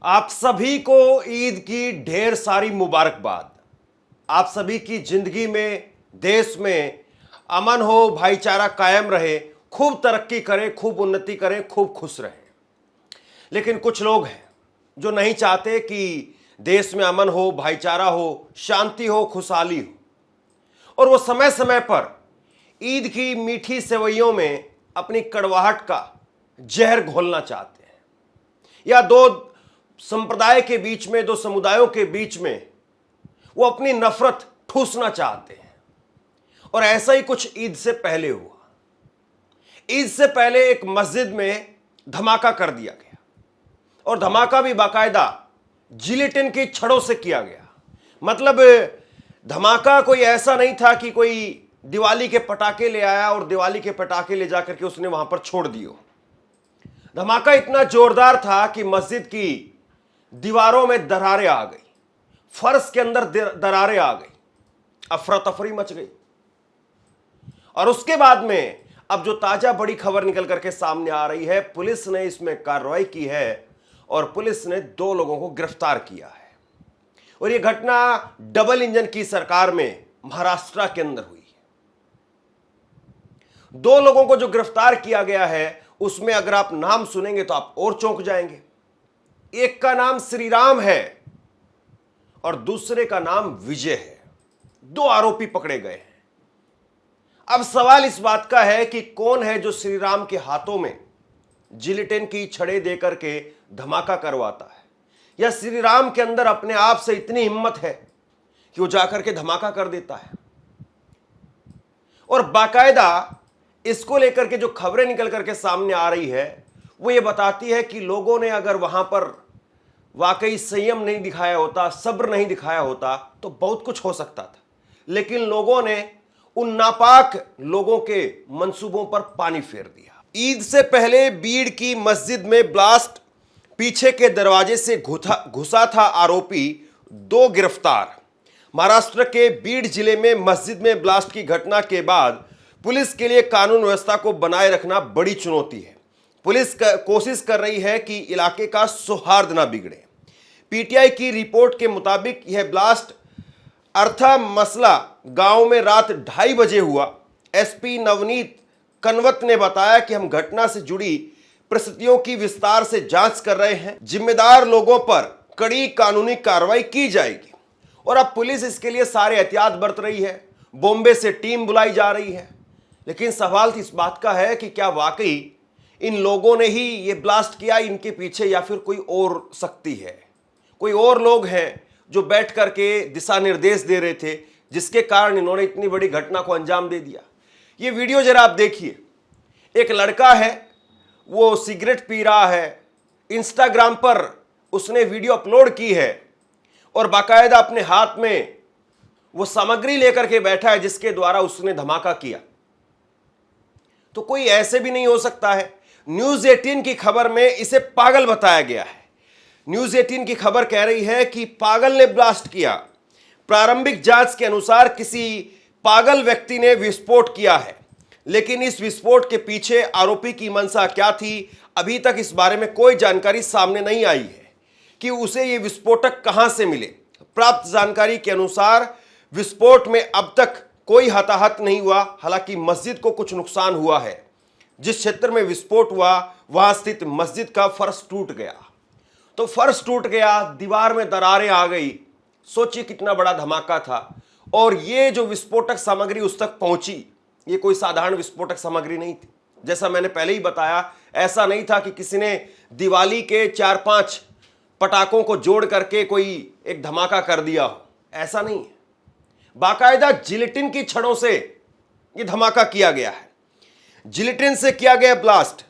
आप सभी को ईद की ढेर सारी मुबारकबाद। आप सभी की जिंदगी में, देश में अमन हो, भाईचारा कायम रहे, खूब तरक्की करें, खूब उन्नति करें, खूब खुश रहें। लेकिन कुछ लोग हैं जो नहीं चाहते कि देश में अमन हो, भाईचारा हो, शांति हो, खुशहाली हो, और वो समय समय पर ईद की मीठी सेवइयों में अपनी कड़वाहट का जहर घोलना चाहते हैं, या दो संप्रदाय के बीच में, दो समुदायों के बीच में वो अपनी नफरत ठूसना चाहते हैं। और ऐसा ही कुछ ईद से पहले हुआ। ईद से पहले एक मस्जिद में धमाका कर दिया गया, और धमाका भी बाकायदा जिलेटिन की छड़ों से किया गया। मतलब धमाका कोई ऐसा नहीं था कि कोई दिवाली के पटाखे ले आया और दिवाली के पटाखे ले जाकर के उसने वहां पर छोड़ दियो। धमाका इतना जोरदार था कि मस्जिद की दीवारों में दरारें आ गई, फर्श के अंदर दरारें आ गई, अफरा तफरी मच गई। और उसके बाद में अब जो ताजा बड़ी खबर निकल करके सामने आ रही है, पुलिस ने इसमें कार्रवाई की है और पुलिस ने 2 लोगों को गिरफ्तार किया है। और यह घटना डबल इंजन की सरकार में महाराष्ट्र के अंदर हुई है। 2 लोगों को जो गिरफ्तार किया गया है उसमें अगर आप नाम सुनेंगे तो आप और चौंक जाएंगे। एक का नाम श्री राम है और दूसरे का नाम विजय है। 2 आरोपी पकड़े गए हैं। अब सवाल इस बात का है कि कौन है जो श्री राम के हाथों में जिलेटिन की छड़ें देकर के धमाका करवाता है, या श्री राम के अंदर अपने आप से इतनी हिम्मत है कि वो जाकर के धमाका कर देता है। और बाकायदा इसको लेकर के जो खबरें निकल करके सामने आ रही है वो ये बताती है कि लोगों ने अगर वहां पर वाकई संयम नहीं दिखाया होता, सब्र नहीं दिखाया होता, तो बहुत कुछ हो सकता था। लेकिन लोगों ने उन नापाक लोगों के मंसूबों पर पानी फेर दिया। ईद से पहले बीड़ की मस्जिद में ब्लास्ट, पीछे के दरवाजे से घुसा था आरोपी, 2 गिरफ्तार। महाराष्ट्र के बीड़ जिले में मस्जिद में ब्लास्ट की घटना के बाद पुलिस के लिए कानून व्यवस्था को बनाए रखना बड़ी चुनौती है। पुलिस कोशिश कर रही है कि इलाके का सौहार्द ना बिगड़े। पीटीआई की रिपोर्ट के मुताबिक यह ब्लास्ट अर्था मसला गांव में रात 2:30 बजे हुआ। एसपी नवनीत कनवत ने बताया कि हम घटना से जुड़ी परिस्थितियों की विस्तार से जांच कर रहे हैं। जिम्मेदार लोगों पर कड़ी कानूनी कार्रवाई की जाएगी। और अब पुलिस इसके लिए सारे एहतियात बरत रही है। बॉम्बे से टीम बुलाई जा रही है। लेकिन सवाल इस बात का है कि क्या वाकई इन लोगों ने ही ये ब्लास्ट किया इनके पीछे, या फिर कोई और शक्ति है, कोई और लोग हैं जो बैठ करके दिशा निर्देश दे रहे थे, जिसके कारण इन्होंने इतनी बड़ी घटना को अंजाम दे दिया। ये वीडियो जरा आप देखिए। एक लड़का है, वो सिगरेट पी रहा है, इंस्टाग्राम पर उसने वीडियो अपलोड की है और बाकायदा अपने हाथ में वो सामग्री लेकर के बैठा है जिसके द्वारा उसने धमाका किया। तो कोई ऐसे भी नहीं हो सकता है। न्यूज 18 की खबर में इसे पागल बताया गया है। न्यूज 18 की खबर कह रही है कि पागल ने ब्लास्ट किया। प्रारंभिक जांच के अनुसार किसी पागल व्यक्ति ने विस्फोट किया है, लेकिन इस विस्फोट के पीछे आरोपी की मंशा क्या थी, अभी तक इस बारे में कोई जानकारी सामने नहीं आई है कि उसे ये विस्फोटक कहां से मिले। प्राप्त जानकारी के अनुसार विस्फोट में अब तक कोई हताहत नहीं हुआ। हालांकि मस्जिद को कुछ नुकसान हुआ है। जिस क्षेत्र में विस्फोट हुआ वहां स्थित मस्जिद का फर्श टूट गया। तो फर्श टूट गया, दीवार में दरारें आ गई। सोचिए कितना बड़ा धमाका था। और ये जो विस्फोटक सामग्री उस तक पहुंची, ये कोई साधारण विस्फोटक सामग्री नहीं थी। जैसा मैंने पहले ही बताया, ऐसा नहीं था कि किसी ने दिवाली के 4-5 पटाखों को जोड़ करके कोई एक धमाका कर दिया हो। ऐसा नहीं है। बाकायदा जिलेटिन की छड़ों से यह धमाका किया गया है। जिलेटिन से किया गया ब्लास्ट।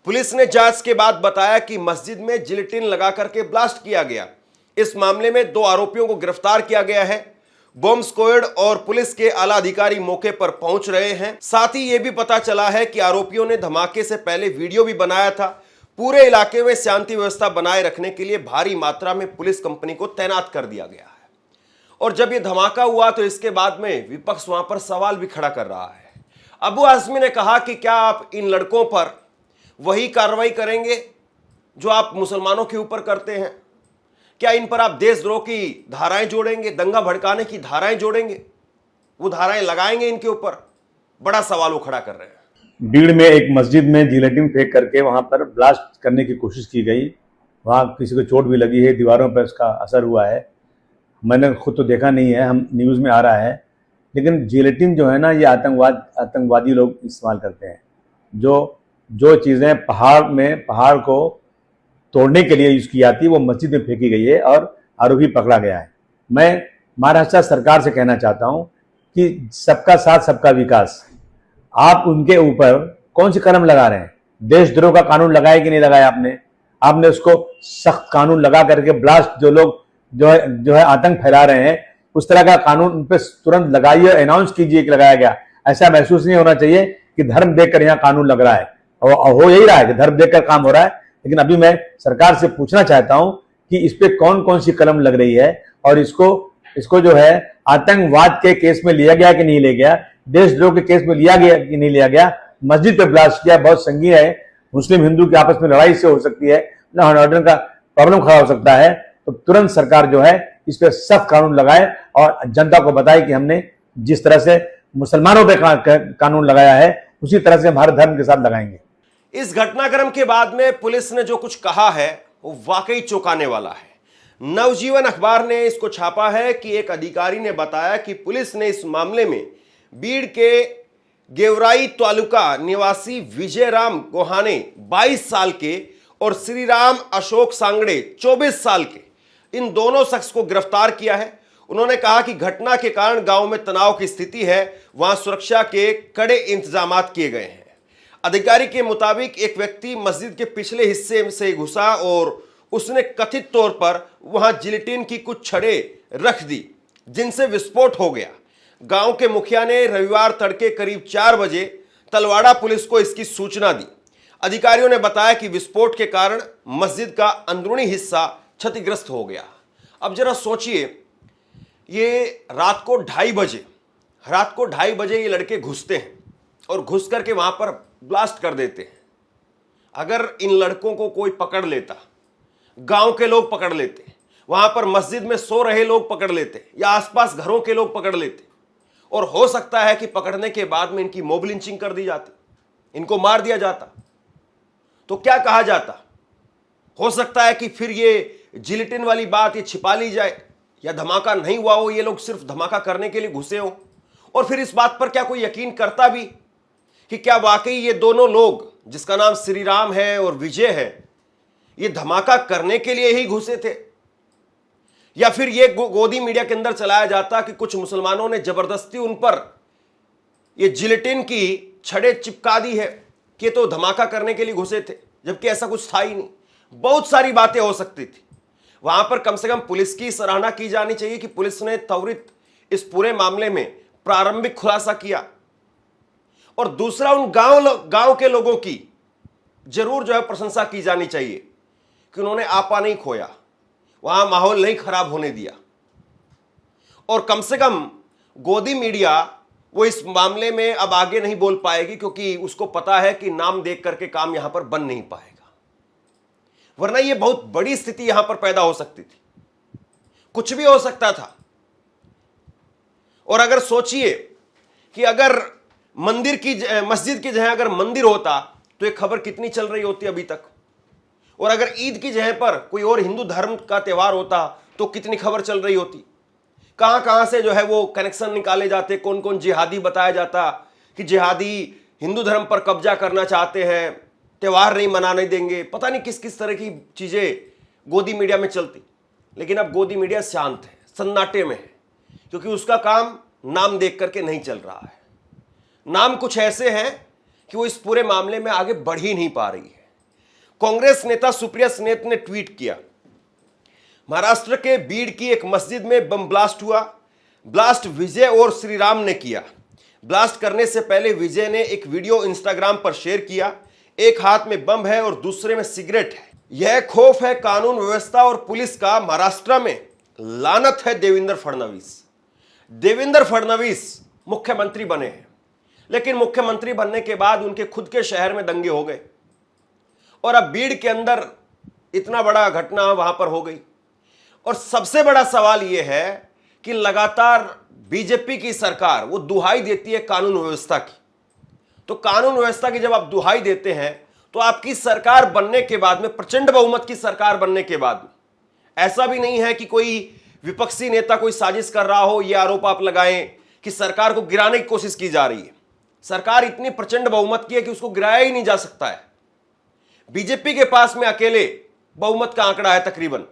पुलिस ने जांच के बाद बताया कि मस्जिद में जिलेटिन लगा करके ब्लास्ट किया गया। इस मामले में 2 आरोपियों को गिरफ्तार किया गया है। बॉम्ब स्क्वाड और पुलिस के आला अधिकारी मौके पर पहुंच रहे हैं। साथ ही यह भी पता चला है कि आरोपियों ने धमाके से पहले वीडियो भी बनाया था। पूरे इलाके में शांति व्यवस्था बनाए रखने के लिए भारी मात्रा में पुलिस कंपनी को तैनात कर दिया गया है। और जब यह धमाका हुआ तो इसके बाद में विपक्ष वहां पर सवाल भी खड़ा कर रहा है। अबू आजमी ने कहा कि क्या आप इन लड़कों पर वही कार्रवाई करेंगे जो आप मुसलमानों के ऊपर करते हैं? क्या इन पर आप देशद्रोह की धाराएं जोड़ेंगे, दंगा भड़काने की धाराएं जोड़ेंगे, वो धाराएं लगाएंगे इनके ऊपर? बड़ा सवाल वो खड़ा कर रहे हैं। बीड़ में एक मस्जिद में जिलेटिन फेंक करके वहां पर ब्लास्ट करने की कोशिश की गई। वहां किसी को चोट भी लगी है, दीवारों पर उसका असर हुआ है। मैंने खुद तो देखा नहीं है, हम न्यूज़ में आ रहा है। लेकिन जिलेटिन जो है ना, ये आतंकवादी लोग इस्तेमाल करते हैं। जो चीज़ें पहाड़ को तोड़ने के लिए यूज़ की जाती है, वो मस्जिद में फेंकी गई है और आरोपी पकड़ा गया है। मैं महाराष्ट्र सरकार से कहना चाहता हूँ कि सबका साथ सबका विकास, आप उनके ऊपर कौन सी कलम लगा रहे हैं? देशद्रोह का कानून लगाया कि नहीं लगाया आपने उसको सख्त कानून लगा करके ब्लास्ट जो लोग जो है आतंक फैला रहे हैं, उस तरह का कानून उन पर तुरंत लगाइए, अनाउंस कीजिए कि लगाया गया। ऐसा महसूस नहीं होना चाहिए कि धर्म देखकर यहाँ कानून लग रहा है, और हो यही रहा है कि धर्म देखकर काम हो रहा है। लेकिन अभी मैं सरकार से पूछना चाहता हूं कि इस पे कौन कौन सी कलम लग रही है, और इसको जो है आतंकवाद के केस में लिया गया कि नहीं लिया गया, देशद्रोह के केस में लिया गया कि नहीं लिया गया। मस्जिद पे ब्लास्ट किया, बहुत संगीन है। मुस्लिम हिंदू की आपस में लड़ाई से हो सकती है, लॉ एंड ऑर्डर का प्रॉब्लम खड़ा हो सकता है। तो तुरंत सरकार जो है इस पर सख्त कानून लगाए और जनता को बताए कि हमने जिस तरह से मुसलमानों पे कानून लगाया है, उसी तरह से हम हर धर्म के साथ लगाएंगे। इस घटनाक्रम के बाद में पुलिस ने जो कुछ कहा है वो वाकई चौंकाने वाला है। नवजीवन अखबार ने इसको छापा है कि एक अधिकारी ने बताया कि पुलिस ने इस मामले में बीड़ के गेवराई तालुका निवासी विजयराम गोहाने 22 साल के और श्रीराम अशोक सांगड़े 24 साल के, इन दोनों शख्स को गिरफ्तार किया है। उन्होंने कहा कि घटना के कारण गांव में तनाव की स्थिति है, वहां सुरक्षा के कड़े इंतजाम किए गए हैं। अधिकारी के मुताबिक एक व्यक्ति मस्जिद के पिछले हिस्से से घुसा और उसने कथित तौर पर वहां जिलेटिन की कुछ छड़ें रख दी, जिनसे विस्फोट हो गया। गांव के मुखिया ने रविवार तड़के करीब 4 बजे तलवाड़ा पुलिस को इसकी सूचना दी। अधिकारियों ने बताया कि विस्फोट के कारण मस्जिद का अंदरूनी हिस्सा क्षतिग्रस्त हो गया। अब जरा सोचिए, ये रात को 2:30 बजे ये लड़के घुसते हैं और घुस करके वहां पर ब्लास्ट कर देते हैं। अगर इन लड़कों को कोई पकड़ लेता, गांव के लोग पकड़ लेते, वहां पर मस्जिद में सो रहे लोग पकड़ लेते, या आसपास घरों के लोग पकड़ लेते, और हो सकता है कि पकड़ने के बाद में इनकी मोब लिंचिंग कर दी जाती, इनको मार दिया जाता, तो क्या कहा जाता? हो सकता है कि फिर ये जिलेटिन वाली बात ये छिपा ली जाए, या धमाका नहीं हुआ हो, ये लोग सिर्फ धमाका करने के लिए घुसे हो। और फिर इस बात पर क्या कोई यकीन करता भी कि क्या वाकई ये दोनों लोग, जिसका नाम श्रीराम है और विजय है, ये धमाका करने के लिए ही घुसे थे? या फिर ये गोदी मीडिया के अंदर चलाया जाता कि कुछ मुसलमानों ने जबरदस्ती उन पर ये जिलेटिन की छड़ें चिपका दी है कि तो धमाका करने के लिए घुसे थे, जबकि ऐसा कुछ था ही नहीं। बहुत सारी बातें हो सकती थी। वहां पर कम से कम पुलिस की सराहना की जानी चाहिए कि पुलिस ने त्वरित इस पूरे मामले में प्रारंभिक खुलासा किया। और दूसरा, उन गांव के लोगों की जरूर जो है प्रशंसा की जानी चाहिए कि उन्होंने आपा नहीं खोया, वहां माहौल नहीं खराब होने दिया। और कम से कम गोदी मीडिया वो इस मामले में अब आगे नहीं बोल पाएगी, क्योंकि उसको पता है कि नाम देख करके काम यहां पर बन नहीं पाएगा, वरना ये बहुत बड़ी स्थिति यहां पर पैदा हो सकती थी, कुछ भी हो सकता था। और अगर सोचिए कि अगर मस्जिद की जगह अगर मंदिर होता तो ये खबर कितनी चल रही होती अभी तक। और अगर ईद की जगह पर कोई और हिंदू धर्म का त्यौहार होता तो कितनी खबर चल रही होती। कहां कहां से जो है वो कनेक्शन निकाले जाते, कौन कौन जिहादी बताया जाता कि जिहादी हिंदू धर्म पर कब्जा करना चाहते हैं, त्यौहार नहीं मनाने देंगे, पता नहीं किस किस तरह की चीजें गोदी मीडिया में चलती। लेकिन अब गोदी मीडिया शांत है, सन्नाटे में है, क्योंकि उसका काम नाम देख करके नहीं चल रहा है। नाम कुछ ऐसे हैं कि वो इस पूरे मामले में आगे बढ़ ही नहीं पा रही है। कांग्रेस नेता सुप्रिया सुले ने ट्वीट किया, महाराष्ट्र के बीड़ की एक मस्जिद में बम ब्लास्ट हुआ। ब्लास्ट विजय और श्रीराम ने किया। ब्लास्ट करने से पहले विजय ने एक वीडियो इंस्टाग्राम पर शेयर किया। एक हाथ में बम है और दूसरे में सिगरेट है। यह खौफ है कानून व्यवस्था और पुलिस का। महाराष्ट्र में लानत है देवेंद्र फडणवीस। देवेंद्र फडणवीस मुख्यमंत्री बने हैं, लेकिन मुख्यमंत्री बनने के बाद उनके खुद के शहर में दंगे हो गए, और अब बीड़ के अंदर इतना बड़ा घटना वहां पर हो गई। और सबसे बड़ा सवाल यह है कि लगातार बीजेपी की सरकार वो दुहाई देती है कानून व्यवस्था की। तो कानून व्यवस्था की जब आप दुहाई देते हैं तो आपकी सरकार बनने के बाद में, प्रचंड बहुमत की सरकार बनने के बाद में, ऐसा भी नहीं है कि कोई विपक्षी नेता कोई साजिश कर रहा हो, यह आरोप आप लगाएं कि सरकार को गिराने की कोशिश की जा रही है। सरकार इतनी प्रचंड बहुमत की है कि उसको गिराया ही नहीं जा सकता है। बीजेपी के पास में अकेले बहुमत का आंकड़ा है तकरीबन।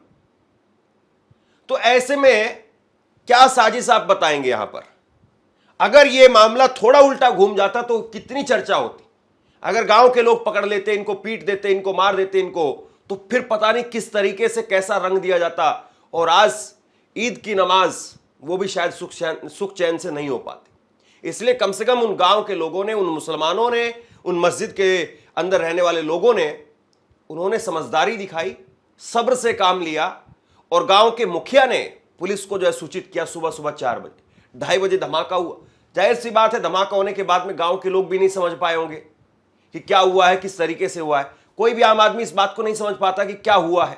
तो ऐसे में क्या साजिश आप बताएंगे यहां पर? अगर यह मामला थोड़ा उल्टा घूम जाता तो कितनी चर्चा होती। अगर गांव के लोग पकड़ लेते, इनको पीट देते, इनको मार देते इनको, तो फिर पता नहीं किस तरीके से कैसा रंग दिया जाता। और आज ईद की नमाज वो भी शायद सुख चैन से नहीं हो पाती। इसलिए कम से कम उन गांव के लोगों ने, उन मुसलमानों ने, उन मस्जिद के अंदर रहने वाले लोगों ने, उन्होंने समझदारी दिखाई, सब्र से काम लिया। और गांव के मुखिया ने पुलिस को जो है सूचित किया सुबह सुबह 4 बजे। 2:30 बजे धमाका हुआ। जाहिर सी बात है, धमाका होने के बाद में गांव के लोग भी नहीं समझ पाए होंगे कि क्या हुआ है, किस तरीके से हुआ है। कोई भी आम आदमी इस बात को नहीं समझ पाता कि क्या हुआ है,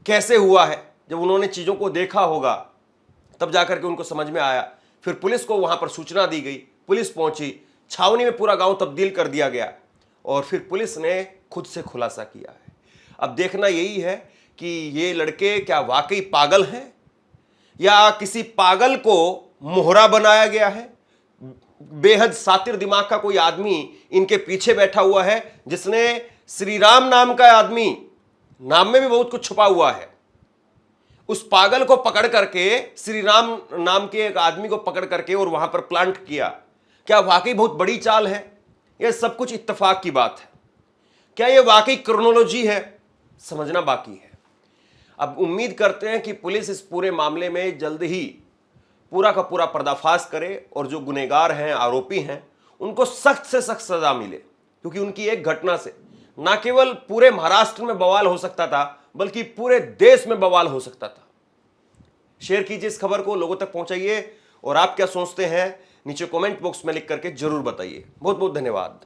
कैसे हुआ है। जब उन्होंने चीजों को देखा होगा तब जाकर के उनको समझ में आया। फिर पुलिस को वहां पर सूचना दी गई, पुलिस पहुंची, छावनी में पूरा गांव तब्दील कर दिया गया और फिर पुलिस ने खुद से खुलासा किया है। अब देखना यही है कि ये लड़के क्या वाकई पागल हैं या किसी पागल को मोहरा बनाया गया है। बेहद सातिर दिमाग का कोई आदमी इनके पीछे बैठा हुआ है, जिसने श्री राम नाम का आदमी, नाम में भी बहुत कुछ छुपा हुआ है, उस पागल को पकड़ करके, श्री राम नाम के एक आदमी को पकड़ करके और वहां पर प्लांट किया। क्या वाकई बहुत बड़ी चाल है? यह सब कुछ इत्तेफाक की बात है? क्या यह वाकई क्रोनोलॉजी है? समझना बाकी है। अब उम्मीद करते हैं कि पुलिस इस पूरे मामले में जल्द ही पूरा का पूरा पर्दाफाश करे और जो गुनहगार हैं, आरोपी हैं, उनको सख्त से सख्त सजा मिले। क्योंकि उनकी एक घटना से ना केवल पूरे महाराष्ट्र में बवाल हो सकता था, बल्कि पूरे देश में बवाल हो सकता था। शेयर कीजिए इस खबर को, लोगों तक पहुंचाइए और आप क्या सोचते हैं नीचे कमेंट बॉक्स में लिख करके जरूर बताइए। बहुत बहुत धन्यवाद।